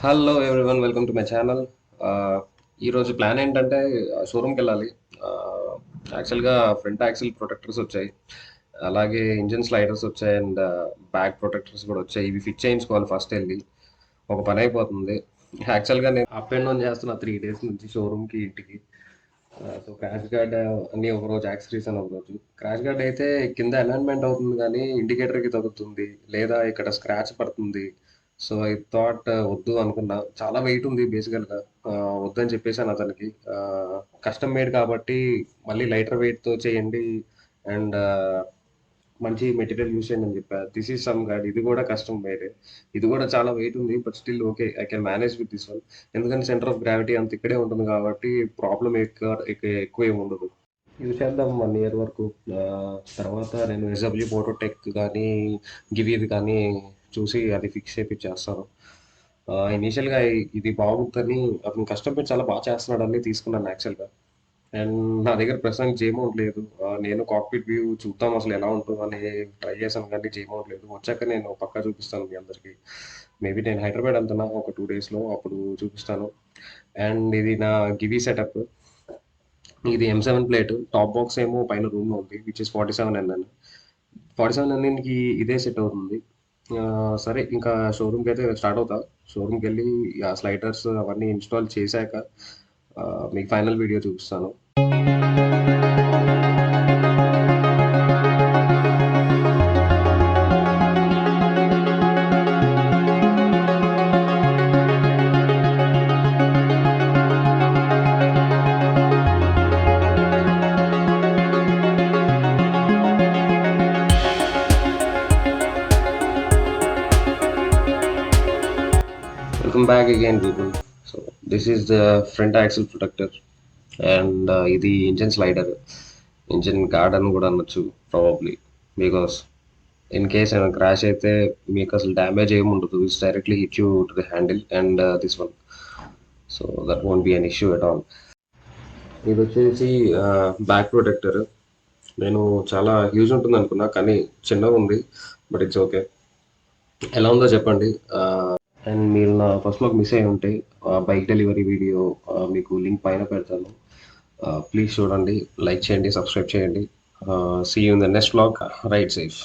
Hello everyone, welcome to my channel. ఈరోజు plan ఏంటంటే షోరూమ్కి వెళ్ళాలి. యాక్చువల్గా ఫ్రంట్ యాక్సిల్ ప్రొటెక్టర్స్ వచ్చాయి, అలాగే ఇంజిన్ స్లైడర్స్ వచ్చాయి, అండ్ బ్యాక్ ప్రొటెక్టర్స్ కూడా వచ్చాయి. ఇవి ఫిట్ చేయించుకోవాలి ఫస్ట్ వెళ్ళి. ఒక పని అయిపోతుంది. యాక్చువల్గా నేను అప్ అండ్ డౌన్ చేస్తున్నా 3 days నుంచి షోరూమ్కి ఇంటికి. సో క్రాష్ గార్డ్ అన్ని ఒక రోజు, యాక్సరీస్ అని ఒక రోజు. క్రాష్ గార్డ్ అయితే కింద అలైన్మెంట్ అవుతుంది కానీ ఇండికేటర్కి తగ్గుతుంది, లేదా ఇక్కడ స్క్రాచ్ పడుతుంది. సో ఐ థాట్ వద్దు అనుకున్నా. చాలా వెయిట్ ఉంది బేసికల్గా. వద్దని చెప్పేసాను అతనికి. కస్టమ్ మేడ్ కాబట్టి మళ్ళీ లైటర్ వెయిట్తో చేయండి, అండ్ మంచి మెటీరియల్ యూస్ చేయండి అని చెప్పారు. This is some guard. ఇది కూడా కస్టమ్ మేడ్. ఇది కూడా చాలా వెయిట్ ఉంది, but still okay, I can manage with this one. ఎందుకంటే సెంటర్ ఆఫ్ గ్రావిటీ అంత ఇక్కడే ఉంటుంది కాబట్టి ప్రాబ్లం ఎక్కువ ఏమి ఉండదు. యూజ్ చేద్దాం 1 year వరకు. ఆ, తర్వాత నేను ఎస్డబ్ల్యూ మోటోటెక్ కానీ గివిది కానీ చూసి అది ఫిక్స్ చేపిచ్చేస్తాను. ఇనీషియల్గా ఇది బాగుందని అతను కష్టపడి చాలా బాగా చేస్తున్నాడని తీసుకున్నాను యాక్చువల్గా. అండ్ నా దగ్గర ప్రస్తుతానికి జేమౌంట్ లేదు. నేను కాక్పిట్ వ్యూ చూద్దాం అసలు ఎలా ఉంటుందని ట్రై చేశాను, కానీ జేమౌంట్ లేదు. వచ్చాక నేను పక్కా చూపిస్తాను మీ అందరికి. మేబీ నేను హైదరాబాద్ వెళ్తున్నా ఒక 2 daysలో, అప్పుడు చూపిస్తాను. అండ్ ఇది నా గివి సెటప్. ఇది M7 ప్లేట్. టాప్ బాక్స్ ఏమో పైన రూమ్లో ఉంది, విచ్ ఇస్ 47mm. 47mmకి ఇదే సెట్ అవుతుంది. సరే, ఇంకా షోరూమ్కి అయితే స్టార్ట్ అవుతా. షోరూమ్కి వెళ్ళి ఆ స్లైడర్స్ అవన్నీ ఇన్స్టాల్ చేశాక మీకు ఫైనల్ వీడియో చూపిస్తాను. Welcome back again, people. So this is the front axle protector, and ఇది ఇంజన్ స్లైడర్, ఇంజన్ గార్డ్ అని కూడా అనొచ్చు ప్రాబబ్లీ, బికాస్ ఇన్ కేస్ ఏమైనా క్రాష్ అయితే మీకు అసలు డ్యామేజ్ ఏమి ఉండదు. It's directly hit you to the handle and this one. So that won't be an issue at all. ఇది వచ్చేసి బ్యాక్ ప్రొటెక్టర్. నేను చాలా యూజ్ ఉంటుంది అనుకున్నా, కానీ చిన్నగా ఉంది, బట్ ఇట్స్ ఓకే. ఎలా ఉందో చెప్పండి. అండ్ మీరు నా ఫస్ట్ బ్లాగ్ మిస్ అయ్యి ఉంటే బైక్ డెలివరీ వీడియో మీకు లింక్ పైన పెడతాను. ప్లీజ్ చూడండి, లైక్ చేయండి, సబ్స్క్రైబ్ చేయండి. See you in the next blog. Ride safe.